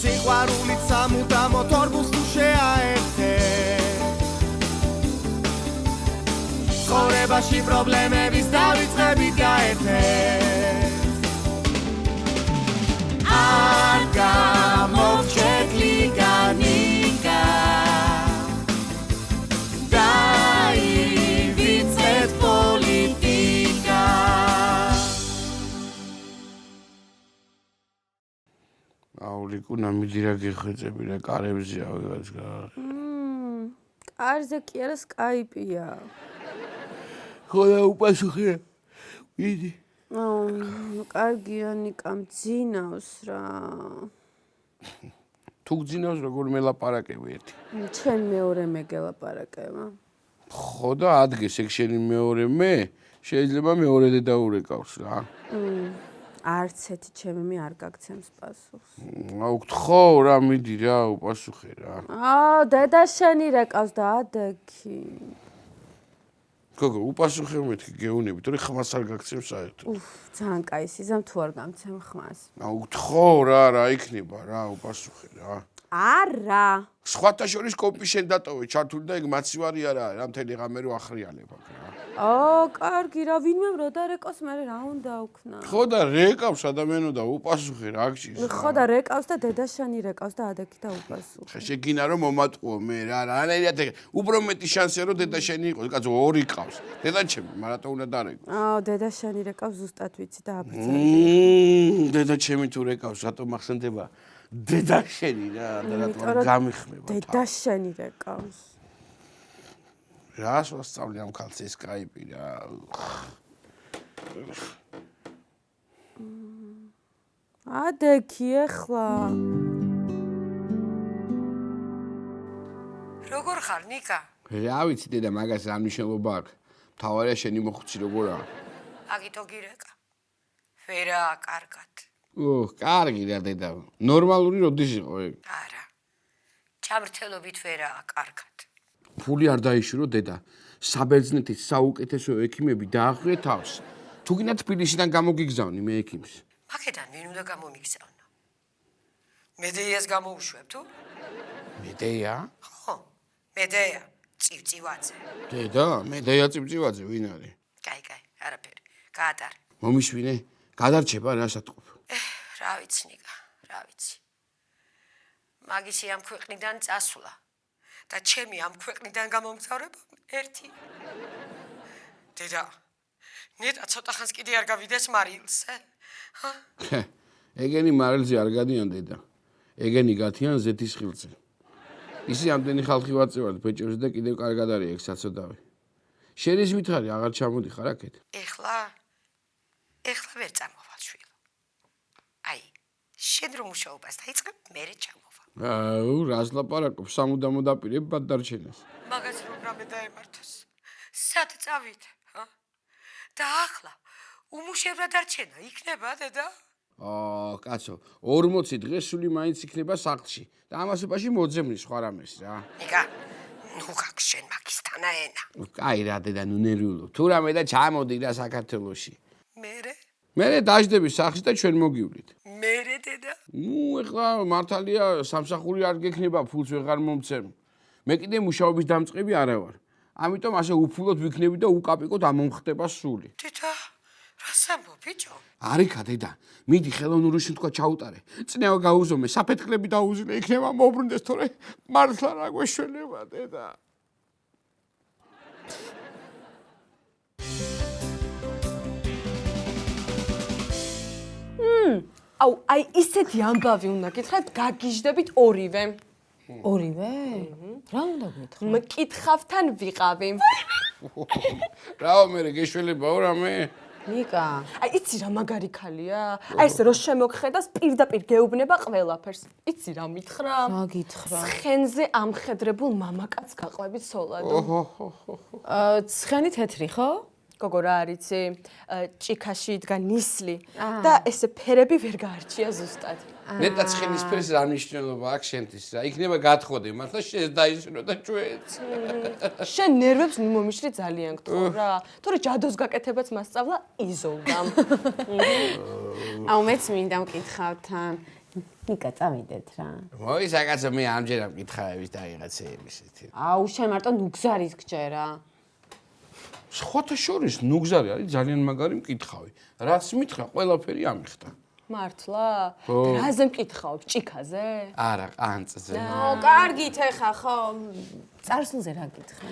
სიყვარულით სამუდამო თორბულს თუ შეაერთე ცხოვრებაში პრობლემების დავიწყებით გაერთეთ არ გამოვჩეთ ლიგანიკა დაივიწყეთ პოლიტიკა აულიკუნა მიდი რა გეხვეწები რა კარებზეა ვიღაც კარზე კი არა სკაიპია ხო და უპასუხე მიდი კარგია ნიკა მძინავს რა თუ გძინავს როგორ მელაპარაკები ერთი ჩემ მეორე მეგელაპარაკება ხო და ადგეს ეგ შენი მეორე მე შეიძლება მეორე დედა ურეკავს რა არც ერთი ჩემი მე არ გაგცემს პასუხს აუგთხო რა მიდი რა უპასუხე რა დედა შენი რეკავს და ადექი გოგო უპასუხე მეთქი გეუნები თორე ხმას არ გაგცემს საერთოდ ძალიან კაი სიზამ თუ არ გამცემ ხმას აუგთხო რა იქნება რა უპასუხე რა არა სხვათა შორის კოპი შენ დატოვე ჩართული და ეგ მაცივარი არა რა მთელი ღამე რო ახრიალებ აქ რა კარგი რა ვინმე რო დარეკავს მე რა უნდა უქნა ხო და რეკავს ადამიანო და უპასუხე რა გჭირს ხო და რეკავს და დედაშანი რეკავს და ადექი და უპასუხე ხე შეგინა რომ მომატყუო მე რა რანაირად უფრო მეტი შანსია რომ დედაშენი იყოს კაცო ორი ყავს დედაჩემი მარატო უნდა დარეკო დედაშანი რეკავს ზუსტად ვიცი და აბრძანები დედაჩემი თუ რეკავს რატო მახსენდება დედაშენი რა რატო გამიხმება დედაშენი რეკავს რას ვასწავლი ამ ქალს ეს სკაიპი რა ადექი ახლა როგორ ხარ ნიკა რა ვიცი დედა მაგას რა მნიშვნელობა აქვს მთავარია შენი მოხუცი როგორაა აგითო გირეკა ვერაა კარგად კარგი რა დედა ნორმალური როდის იყო ეგ არა ჩამრთელობით ვერაა კარგად ფული არ დაიშურო დედა საბერძნეთის საუკეთესო ექიმები დაახვიე თავს თუ გინდა თბილისიდან გამოგიგზავნი მე ექიმს აქედან ვინ უნდა გამომიგზავნო მედეიას გამოუშვებ თუ მედეია ხო მედეია წივწივაძე დედა მედეია წივწივაძე ვინ არის კაი არაფერი გაატარე მომიშვინე გადარჩება რა სათქო რა ვიცი ნიკა რა ვიცი მაგისი ამ ქვეყნიდან წასვლა და ჩემი ამ ქვეყნიდან გამომგზავრება ერთი დედა ნეტა ცოტა ხანს კიდე არ გავიდეს მარილზე ეგენი მარილზე არ გადიან დედა ეგენი გათიან ზეთის ხილზე ისი ამდენი ხალხი ვაწევართ ბეჭებზე და კიდევ კარგად არის ეგ საცოდავი შენ ის ვითარი აღარ ჩამოდიხარ აქეთ ეხლა ვერ წამოვალ შვილო აი შენ რომ მუშაობას დაიწყებ მერე ჩამოვალ რას ლაპარაკობ სამუდამო დაპირებად დარჩენას მაგას რომ რამე დაემართოს სად წავიდე და ახლა უმუშევრად დარჩენა იქნება დედა კაცო 40 დღე სული მაინც იქნება სახლში და ამასობაში მოძებნის სხვა რამეს რა ნიკა ნუ გაგშენ მაგისთანა ენა კაი რა დედა ნუ ნერვიულობ თუ რამე და ჩამოდი რა საქართველოში მერე დაждები სახლში და ჩვენ მოგივლით მერე დედა ნუ ეხლა მართალია სამსახური არ გექნება ფულს ვეღარ მომცემ მე კიდე მუშაობის დამწყები არა ვარ ამიტომ ასე უფულოდ ვიქნები და უკაპიკოდ ამომხდება სული დედა რას ამბობ ბიჭო არიქა დედა მიდი ხელოვნური შემთხვევა ჩაუტარე წნევა გაუზომე საფეთქლები დაუზილე იქნება მოbrunდეს თორე მართლა რა გვეშველება დედა აუ აი ისეთი ამბავი უნდა გითხრათ გაგიჟდებით ორივე ორივე? რა უნდა გითხრათ? მკითხავთან ვიყავი. რაო მე გეშველებაო რამე? ნიკა. აი იცი რა მაგარი ქალია? აი ეს რო შემოგხედას პირდაპირ გეუბნება ყველაფერს. იცი რა მითხრა? რა გითხრა? ცხენზე ამხედრებულ მამაკაც გაყვებით სოლადო. ცხენი თეთრი ხო? გოგო რა არიცი? ჭიქაში იდგა ნისლი და ესე ფერები ვერ გაარჩია ზუსტად. ნეტა ცხენის ფერს რა მნიშვნელობა აქვს შენთვის რა? იქნება გათხოვდი, მართლა შენს დაისვრო და ჩვენც. შენ ნერვებს ნუ მომიშლი ძალიან გთხოვ რა. თორე ჯადოს გაკეთებაც მასწავლა იზოლდა. აუ მეც მინდა მკითხავთან. ნიკა წავიდეთ რა. მოი საკაცო მე ამჯერა მკითხავების დაიღაცეების ისეთი. აუ შენ მარტო ნუგზარის გჯერა. სხვათა შორის ნუგზარი არის ძალიან მაგარი მკითხავი. რაც მითხრა, ყველაფერი ამიხდა. მართლა? რაზე მკითხავ? ჭიქაზე? არა, ყანწზე. ო, კარგით ეხა ხო. წარსულზე რა გითხრა?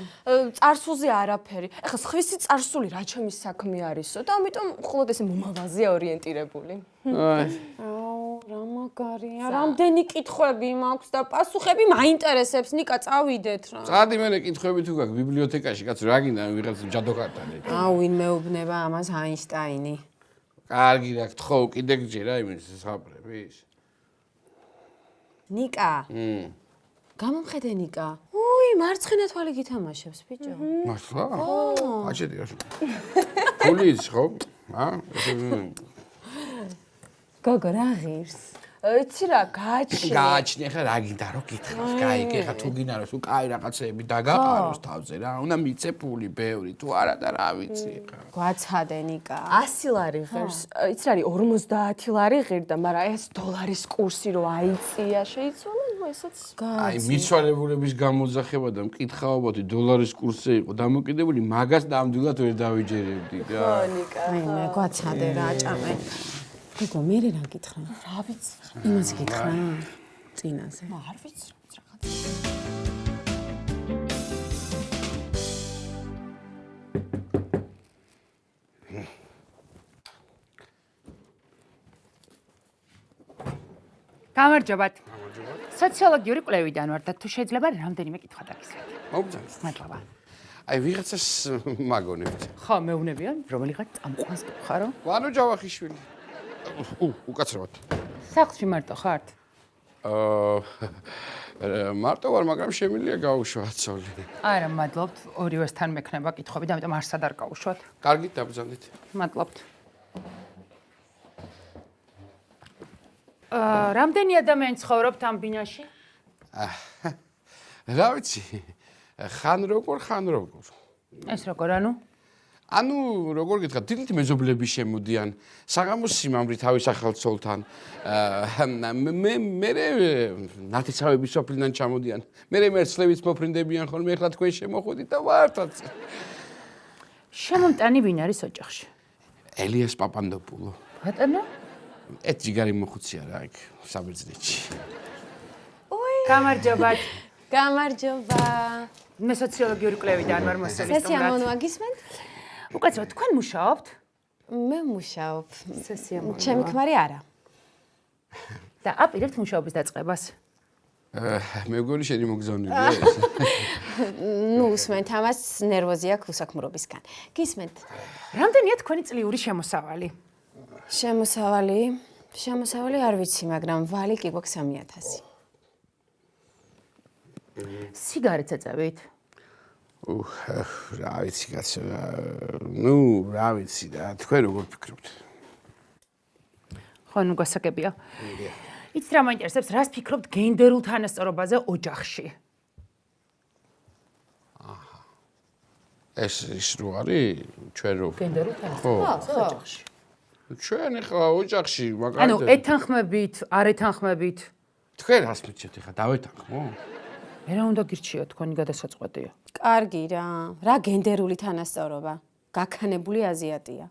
წარსულზე არაფერი. ეხლა სხვისი წარსული რა ჩემი საქმე არისო და ამიტომ მხოლოდ ესე მომავალზეა ორიენტირებული. აუ, რა მაგარია. რამდენი კითხვები მაქვს და პასუხები მაინტერესებს. ნიკა წავიდეთ რა. წადი მე კითხვები თუ გაქვს ბიბლიოთეკაში, კაცო, რა გინდა ვიღაც ჯადოქარტანი. აუ, ვინ მეუბნება ამას აინშტაინი. კარგი რა გთხოვ, კიდე გჯერა იმის საუბრების. ნიკა. გამომხედე ნიკა. უი, მარცხენა თვალი გითამაშებს, ბიჭო. მართლა? აჭედია. ფულის ხო? გოგო რა ღირს? იცი რა, გააჩნია. გააჩნია ხა რა გინდა რომ გითხრას, კაი, ხა თუ გინდა რომ კაი რაღაცეები დაგაყაროს თავზე რა, უნდა მიცე ფული ბევრი, თუ არა და რა ვიცი ხა. გვაცადე ნიკა. 100 ლარი ღირს. იცი რა, 50 ლარი ღირდა, მაგრამ ეს დოლარის კურსი რო აიწია, შეიცვალა, ესეც. აი, მიცვალებულების გამოძახება და მკითხაობოთი დოლარის კურსზე იყო დამოკიდებული, მაგას ნამდვილად ვერ დავიჯერებდი რა. ნიკა. აი, მე გვაცადე რა, ჭამე. გოგო, მე რა გითხრა? რა ვიცი. იმას გითხრა? წინაზე. არ ვიცი რაღაც. გამარჯობათ. სოციოლოგიური კვლევიდან ვარ და თუ შეიძლება რამდენიმე კითხვა დაგისვათ. მოგძანთ. მადლობა. აი, ვიღაცას მაგონებთ. ხო, მეუბნებიან, რომელიღაც წამყვანს გიხარო? ვანო ჯავახიშვილი. უკაცრავად. სახლში მარტო ხართ? მარტო ვარ, მაგრამ შემიძლია გავუშვა აცოლი. არა, მადლობთ. ორივესთან მექნება კითხვები და ამიტომ არსად არ გავუშვათ. კარგით დაბრძანდით. მადლობთ. რამდენი ადამიანი ცხოვრობთ ამ ბინაში? რა ვიცი, ხან როგორ. ეს როგორ ანუ? ანუ როგორ გითხრა, თითქმის მეზობლები შემოდიან, საღამოს სიმამრი თავის ახალცოლთან. მე ნათესავების სოფლიდან ჩამოდიან. მე მერცლევიც მოფრინდებიან ხოლმე, ეხლა თქვენ შემოხვედით და ვართაც. შემომტანი ვინ არის ოჯახში? ელიას პაპანდოპულო. ბატონო? ეს ჯიგარი მოხუცია რა იქ საბერძნეთში. გამარჯობათ. გამარჯობა. მე სოციოლოგიური კვლევიდან ვარ მოსული სესია სტუმრად. მონვაგისმენთ? უკაცრავად, თქვენ მუშაობთ? მე მუშაობ. სესია მონვა. ჩემი ქმარი არა. და აპირებთ მუშაობის დაწყებას? მე მგონი შენი მოგზავნილია ეს. ნუ უსმენთ ამას, ნერვოზი აქვს უსაქმრობისგან. გისმენთ? რამდენია თქვენი წლიური შემოსავალი? შემოსავალი არ ვიცი, მაგრამ ვალი კი გვაქვს 3000. სიგარეტს ეწევით? რა ვიცი კაცო, რა ვიცი და თქვენ როგორ ფიქრობთ? ხო, გასაგებია. იცით რა მაინტერესებს, რას ფიქრობთ გენდერულ თანასწორობაზე ოჯახში? ეს რო არის ჩვენ რო გენდერულ თანასწორობაზე ოჯახში. ჩვენ ახლა ოჯახში მაგალითად ანუ ეთანხმებით, არ ეთანხმებით? თქვენ რას მიცეთ ახლა დავეთანხმო? მე რა უნდა გირჩიოთ, თქვენი გადასაწყვეტია? კარგი რა გენდერული თანასწორობა? გაქანებული აზიატია.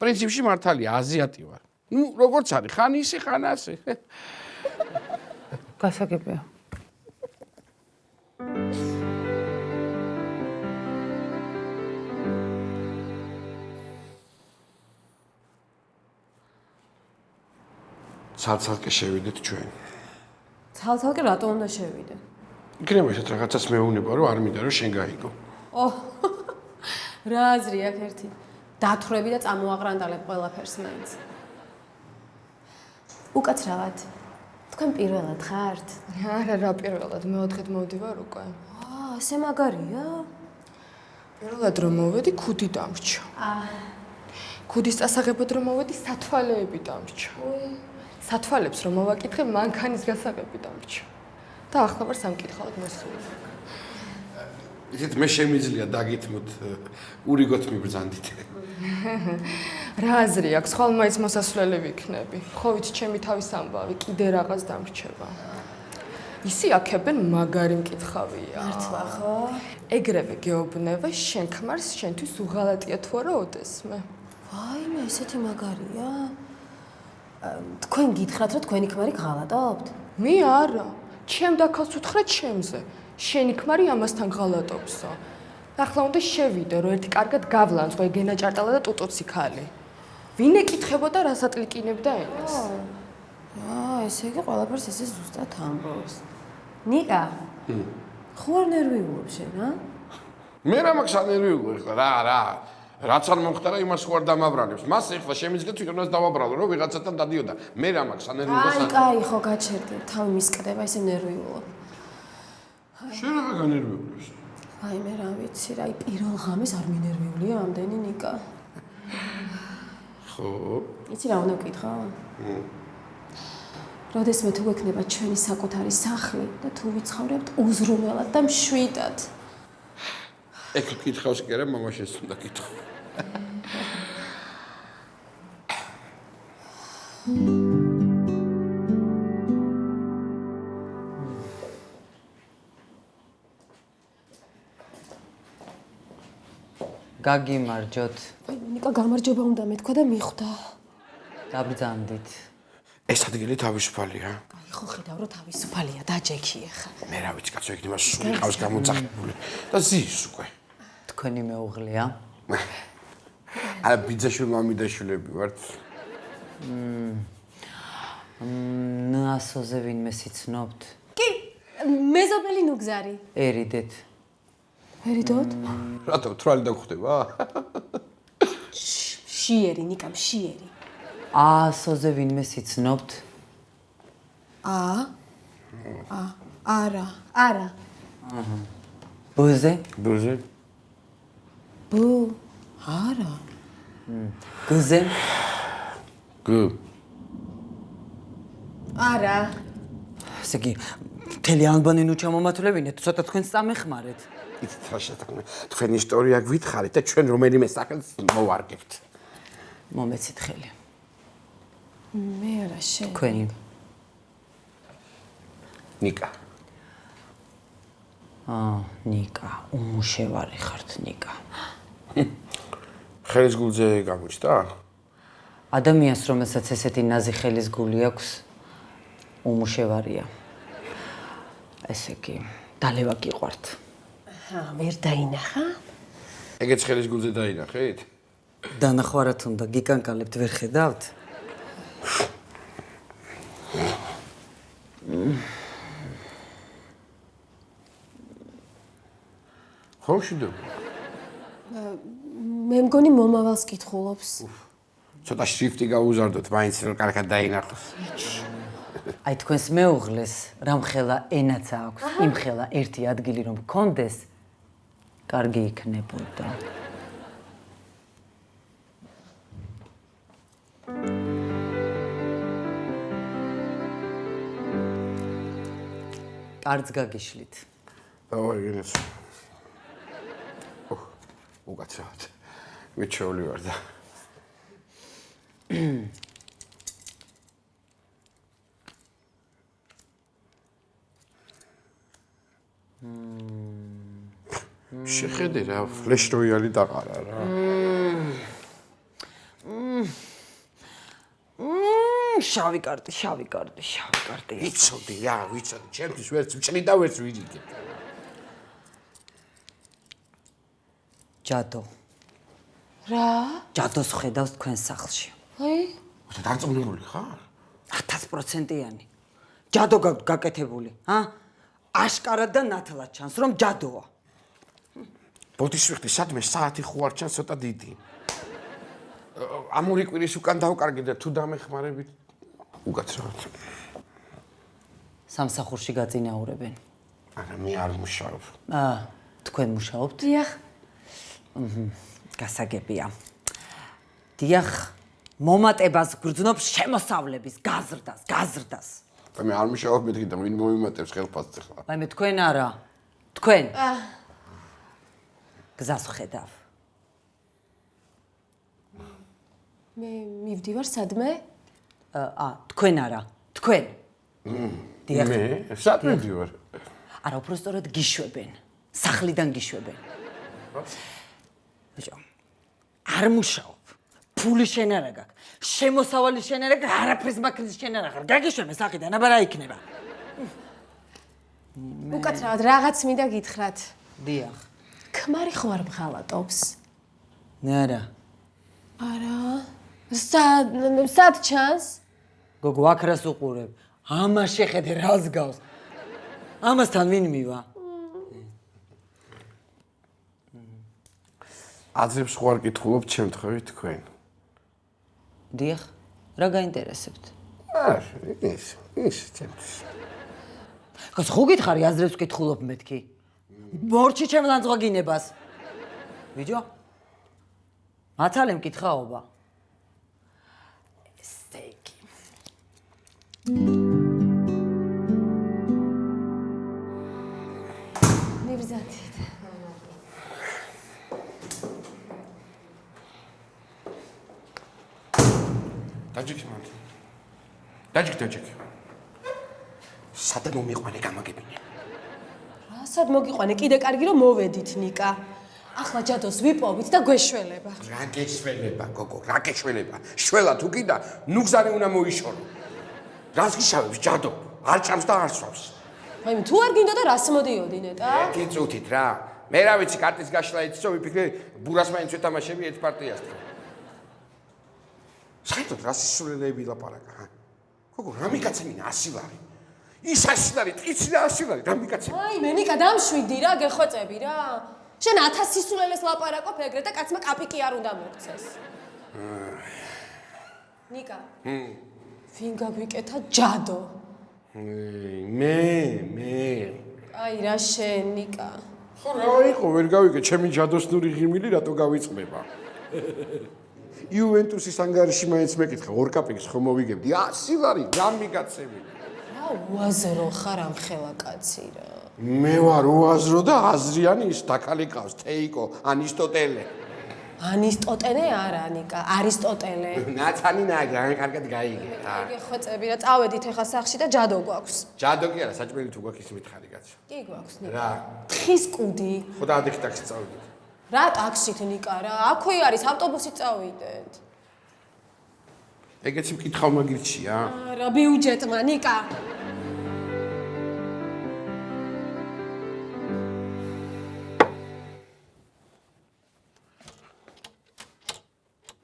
პრინციპში მართალია, აზიატი ვარ. როგორც არის, ხან ისე, ხან ასე. გასაგებია. ცალ-ცალკე შევიდეთ ჩვენ. ცალ-ცალკე რატო უნდა შევიდე? იქნება ესეთ რაღაცას მეუბნება, რომ არ მინდა რომ შენ გაიგო. რა აზრი აქვს ერთი? დათვრები და წამოაყრანდალებ ყველაფერს მაინც. უკაცრავად. თქვენ პირველად ხართ? არა, რა პირველად, მეოთხედ მოვდივარ უკვე. ასე მაგარია? პირველად რომ მოვედი, ქუდი დამრჩა. ქუდის წასაღებად რომ მოვედი, სათვალეები დამრჩა. სათვალებს რომ მოვაკითხე, მანქანის გასაღები დამრჩა. და ახლა ვარ სამკითხავად მოსული. ისეთ მე შემიძლია დაგითმოთ, ურიგოთ მიბრძანდით. რა აზრი აქვს, ხვალ მაინც მოსასვლელი ვიქნები. ხო ვიცი, ჩემი თავის ამბავი კიდე რაღაც დამრჩება. ისი აქებენ მაგარი მკითხავია. მართლა ხო? ეგრევე გეუბნები, შენ ქმარს შენთვის უღალატია თუ არა ოდესმე. ვაიმე, ესეთი მაგარია. თქვენ გითხრათ, რომ თქვენი ქმარი ღალატობთ? მე არა. ჩემ დაქალს უთხრა ჩემზე. შენი ქმარი ამასთან ღალატობსო. ახლა უნდა შევიდე, რომ ერთი კარგად გავლანძღო ეგენა ჭარტალა და ტუტუცი ქალი. ვინ ეკითხებოდა რას ატლიკინებდა ენას? ესე იგი ყველაფერს ესე ზუსტად ამბობს. ნიკა. ხო არ ნერვიულობ შენ, ა? მე რა მაქვს ანერვიულო ეხლა რა. რაც არ მომხდარა, იმას ხო არ დამაბრალებს. მას ეხლა შემიძლია თვითონაც დავაბრალო, რომ ვიღაცათან დადიოდა. მე რა მაქვს ანერვიულო აი, კაი, ხო გაჩერდი. თავი მისკდება, ისე ნერვიულობ. შენ რა განერვიულებს? აი, მე რა ვიცი, რა, პირველ ღამეს არ მინერვიულია ამდენი ნიკა. ხო. იცი რა უნდა ვკითხო? როდესმე თუ გვექნება ჩვენი საკუთარი სახლი და თუ ვიცხოვრებთ უზრუნველად და მშვიდად. ეგ კითხავს კი არა, მამაშენს უნდა კითხო. გაგიმარჯოთ. ნიკა გამარჯობა უნდა მეთქვა და მიხვდა. დაბრძანდით. ეს ადგილი თავისუფალია. აი ხო ხედავ რომ თავისუფალია დაჯექი ახლა. მე რა ვიცი, კაცო, იქნება სული ყავს გამოძახებული და ზის უკვე. თქვენი მეუღლეა? არა, ბიძაშვილი მამიდაშვილები ვართ. ნასოზე ვინმე სიცნობთ? კი, მეზობელი ნუგზარი. ერიდეთ. ერიდოთ? რატო თრალი დაგხვდება? შიერი, ნიკა, შიერი. ასოზე ვინმე სიცნობთ? არა. ბუზე? ბუზე? ბუ, არა. გზე? გ. არა. ესე იგი, მთელი ალბანი ნუ ჩამომათვლებინეთ, ცოტა თქვენ წამეხმარეთ. იცით რა შეთქმულე? თქვენი ისტორია გვითხრით და ჩვენ რომელიმე სახელს მოვარგებთ. მომეცით ხელი. მე არა შენ. თქვენი. ნიკა. ნიკა, უმუშევარი ხართ ნიკა. ხელის გულზე გამოჩნდა? ადამიანს, რომელსაც ესეთი ნაზი ხელის გული აქვს, უმუშევარია. ესე იგი, დალევა გიყვართ. ვერ დაინახა? ეგეც ხელის გულზე დაინახეთ? დანახვარად უნდა გიკანკალებთ, ვერ ხედავთ? ხო შედო. მე მგონი მომავალს კითხულობს. ცოტა შრიფტი გაუზარდოთ, მაინც რომ კარგად დაინახოს. აი თქვენს მეუღლეს რამხელა ენაც აქვს, იმხელა ერთი ადგილი რომ გქონდეს, კარგი იქნებოდა. კარც გაგიშლით. დავარგინეთ. უკაცრავად. მიჩეული ვარ და. შეხედე რა, ფლეშ როიალი დაყარა რა. შავი კარტი. იცოდი რა, ვიცოდი, ჩემთვის ვერც მჭრი და ვერც ვირიგებ. ჯადო. რა? ჯადოს ხედავს თქვენ სახლში. აი? და დარწმუნებული ხარ? 1000%-იანი. ჯადო გაკეთებული, აშკარად და ნათლად ჩანს, რომ ჯადოა. ბოდიშვიხტი სადმე საათი ხო არ ჩანს ცოტა დიდი. ამური კვირის უკან დავკარგი და თუ დამეხმარებით უკაცრავად. სამსახურში გაწინაურებენ. არა, მე არ მუშაობ. თქვენ მუშაობთ? დიახ. გასაგებია. დიახ, მომატებას გრძნობ შემოსავლების გაზრდას. და მე არ მუშაობ, მეთქი და ვინ მომიმატებს ხელფასს ახლა. აი მე თქვენ არა. თქვენ. გზას ხედავ. მე მივდივარ სადმე? თქვენ არა, თქვენ. დიახ. მე სად მივდივარ? არა, უბრალოდ გიშვებენ. სახლიდან გიშვებენ. ბიჭო, არ მუშაობ. ფული შენ არა გაქვს. შემოსავალი შენ არა გაქვს, არაფერს მაგის შენ არა ხარ. გაგიშვებენ სახლიდან, აბა რა იქნება? უკაცრავად რაღაც მინდა გითხრათ. დიახ. ქმარი ხო არ მღალატობს? არა. არა. სად ჩანს? გოგო, აქ რას უყურებ? ამას შეხედე რას გავს? ამასთან ვინ მივა? აზრებს ხო არ კითხულობ ჩემთხოვით თქვენ. დიახ, რა გაინტერესებთ? ის ჩემთვის. გას ხო გითხარი აზრებს კითხულობ მეთქი? მორჩი ჩემ ლანძღვაგინებას. ბიჭო? მაცალე მკითხაობა. სტეიკი. ნიბზათით. დაჯიქი მანდ. დაჯიქი. სადაც მომიყვანე გამაგებინე. რასად მოგიყვანე? კიდე კარგი რომ მოვედით ნიკა. ახლა ჯადოს ვიპოვით და გვეშველება. რა გეშველება, გოგო, რა გეშველება? შველა თუ კიდა, ნუგზარი უნდა მოიშორო. რას გიშავებს ჯადო? არ ჭამს და არ სვავს. ვაიმე, თუ არ გინდა და რას მოდიოდი ნეტა? ერთი წუთით რა. მე რა ვიცი, კარტის გაშლა იცისო, ვიფიქრე ბურას მაინც ვეთამაშები ერთ პარტიასთან. საერთოდ რა სისულელეები ლაპარაკა, ჰა? გოგო, რა მიგაცემინა 100 ლარი? ის 100 ლარი, ტყიცი და 100 ლარი, რა მიგაცემინა? ვაიმე, ნიკა დამშვიდი რა, გეხოცები რა. შენ 1000 სისულელეს ლაპარაკობ ეგრე და კაცმა კაპიკი არ უნდა მოგცეს. ნიკა. ვინ გაგვიკეთა ჯადო? მე. აი რა შენ ნიკა. ხო რა იყო, ვერ გავიგე, ჩემი ჯადოსნური ღიმილი რატო გავიწმება? იუვენტუსის ანგარიში მაინც მეკითხა, 2 კაპიკს ხომ მოვიგებდი? 100 ლარი, რა მიგაცემი? რა უაზრო ხარ ამ ხელა კაცი რა. მე ვარ უაზრო და აზრიანი ის დაკალი ყავს, თეიკო, არისტოტელე. არისტოტელე არა ნიკა, არისტოტელე. ნაცანი ნაგრა, კარგად გაიგე. გეხოცები რა, წავედით ახლა სახლში და ჯადო გვაქვს. ჯადო კი არა, საჭმელი თუ გვაქვს ის მითხარი კაცო. კი გვაქვს ნიკა. რა? თხის კუდი. ხო დაადექი ტაქსი წავიდეთ. რა ტაქსით ნიკა რა? აქვე არის ავტობუსით წავიდეთ. ეგეც მკითხავ მაგირჩია? არა, ბიუჯეტმა ნიკა.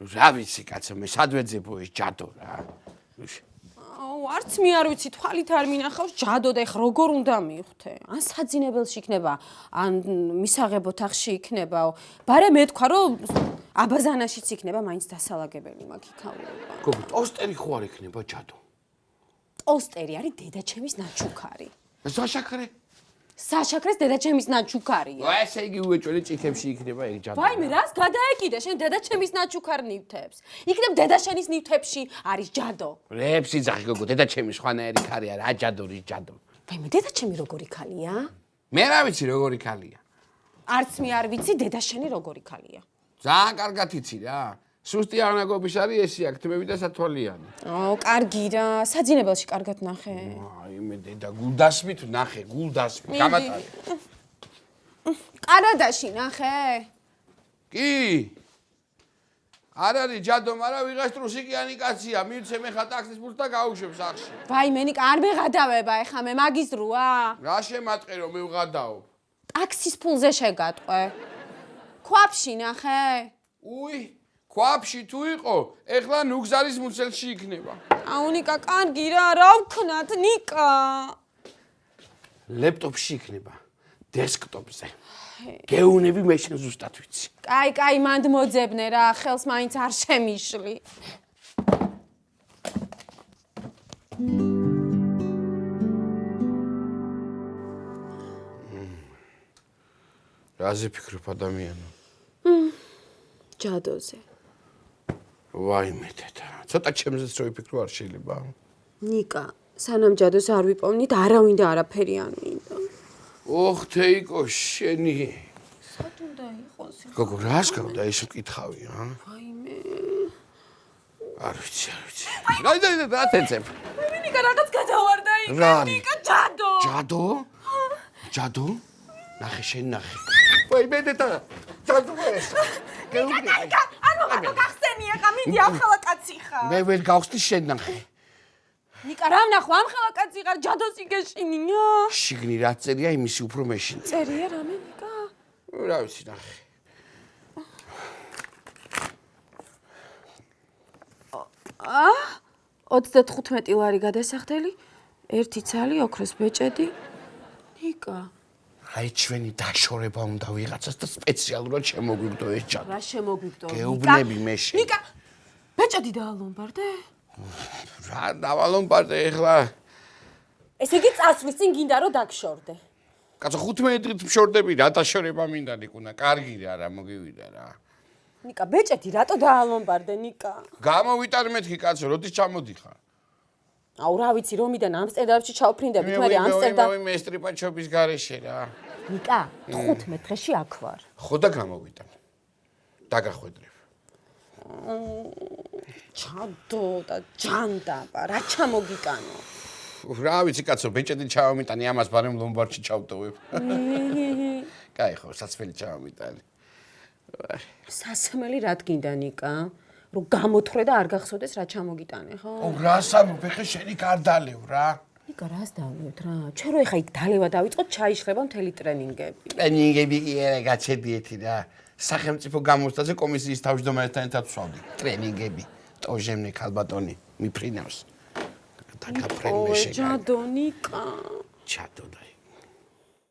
რა ვიცი კაცო, მე სად ვეძებო ეს ჯადო რა. არც მე არ ვიცი, თვალით არ მინახავს ჯადო და ეხ როგორ უნდა მივხვდე? ან საძინებელში იქნება, ან მისაღებო თაღში იქნება. ბარე მე თქვა რომ აბაზანაშიც იქნება, მაინც დასალაგებელი მაქვს იქაურობა. გოგო, ტოსტერი ხო არ იქნება ჯადო? ტოსტერი არის დედაჩემის ნაჩუქარი. საშაქრე? საშაქრეს დედაჩემის ნაჩუქარია. ესე იგი უეჭველი ჭიქებში იქნება ეგ ჯადო. ვაიმე, რას გადაეკიდე შენ დედაჩემის ნაჩუქარ ნივთებს? იქნებ დედაშენის ნივთებში არის ჯადო. რებში ძახი გოგო, დედაჩემი სხვანაირი ქარია, რა ჯადორი ჯადო. ვაიმე, დედაჩემი როგორი ქალია? მე რა ვიცი როგორი ქალია. არც მე არ ვიცი დედაშენი როგორი ქალია. ძალიან კარგად იცი რა. სუსტი აღნაგობის არის ესი აქ თმები და სათვალიანი. კარგი რა, საძინებელში კარგად ნახე. აი მე დედა გულდასმით ნახე, გულდასმით. გამატარე. ყარადაში ნახე? კი. არ არის ჯადო, მაგრამ ვიღაც ტრუსიკიანი კაცია, მივცე მე ხა ტაქსის ფულს და გაუშვებ სახში. ვაიმე, ნიკა არ მეღადავება ეხა მე მაგის დროა. რა შემატყე რომ მივღადაო? ტაქსის ფულზე შეგატყვე. ქვაფში ნახე? უი, ქვაფში თუ იყო, ეხლა ნუგზარის მუცელში იქნება. აუ ნიკა, კარგი რა ვქნათ ნიკა? ლეპტოპში იქნება, დესკტოპზე. გეუნები მე შენ ზუსტად ვიცი. კაი, მანდ მოძებნე რა, ხელს მაინც არ შემიშლი. რაზე ფიქრობ ადამიანო? ჯადოზე. ვაიმე დედა, ცოტა ჩემზეც რო ვიფიქრო არ შეიძლება. ნიკა, სანამ ჯადოს არ ვიპოვნით, არავინ და არაფერი არ მინდა. ოხ, თეიკო, შენი. სად უნდა იყოს? გოგო, რას გავდა ეს მკითხავი, ა? ვაიმე. არ ვიცი. რა თეცებ? ნიკა რაღაც გადავარდა იქ. ნიკა ჯადო? ნახე შენ ნახე. ვაი მედეთა. ჯადო ეს. ნიკა, ანუ გახსენი ახლა მინდი ამხელა კაცი ხარ. მე ვერ გავხსნი შენ ნახე. ნიკა რა ვნახო ამხელა კაცი ხარ ჯადოს იგეშინია. შიგნი რა წერია იმისი უფრო მეშინ. წერია რამე ნიკა? რა ვიცი ნახე. 35 ლარი გადასახდელი, 1 ცალი ოქროს ბეჭედი. ნიკა. აი ჩვენი დაშორება უნდა ვიღაცას და სპეციალურად შემოგვიგდო ეს ჯადო. რა შემოგვიგდო? გეუბნები მე შენ. ნიკა, ბეჭედი დაალომბარდე? რა დავალომბარდე ეხლა? ესე იგი წასვლის წინ გინდა რომ დაგშორდე. კაცო 15 დღით მშორდები რა დაშორება მინდა ნიკუნა, კარგი რა მოგივიდა რა. ნიკა, ბეჭედი რატო დაალომბარდე ნიკა? გამოვიტარ მეთქი კაცო, როდის ჩამოდიხარ? აუ რა ვიცი რომიდან ამსტერდამში ჩავფრინდებით, მაგრამ ამსტერდამ მე სტრიპაჩობის გარეშე რა. ნიკა, 15 დღეში აქ ვარ. ხო და გამოვიტან. დაგახვედრებ. ჩადო და ჯანდაბა, რა ჩამოგიტანო? რა ვიცი კაცო, ბეჭედი ჩავამიტანი, ამას ბარემ ლომბარდში ჩავტოვებ. კაი ხო, საცმელი ჩავამიტანი. სასმელი რა გინდა ნიკა? რომ გამოთხრე და არ გახსოვდეს რა ჩამოგიტანე, ხო? ო რას ამბობ, ეხა შენი გარდალევ რა. ნიკა, რას დავლებთ რა? ჩვენ რო ეხა იქ დალევა დავიწყოთ, ჩაიშლება მთელი ტრენინგები. ტრენინგები კი არა, გაჩედიეთი რა. სახელმწიფო გამოსტაზე კომისიის თავმჯდომარეთან ერთად ვსვავდი. ტრენინგები. ტოჟემნე ქალბატონი მიფრინავს. დაგაფრენ მე შეგა. ჯადო ნიკა. ჩადო და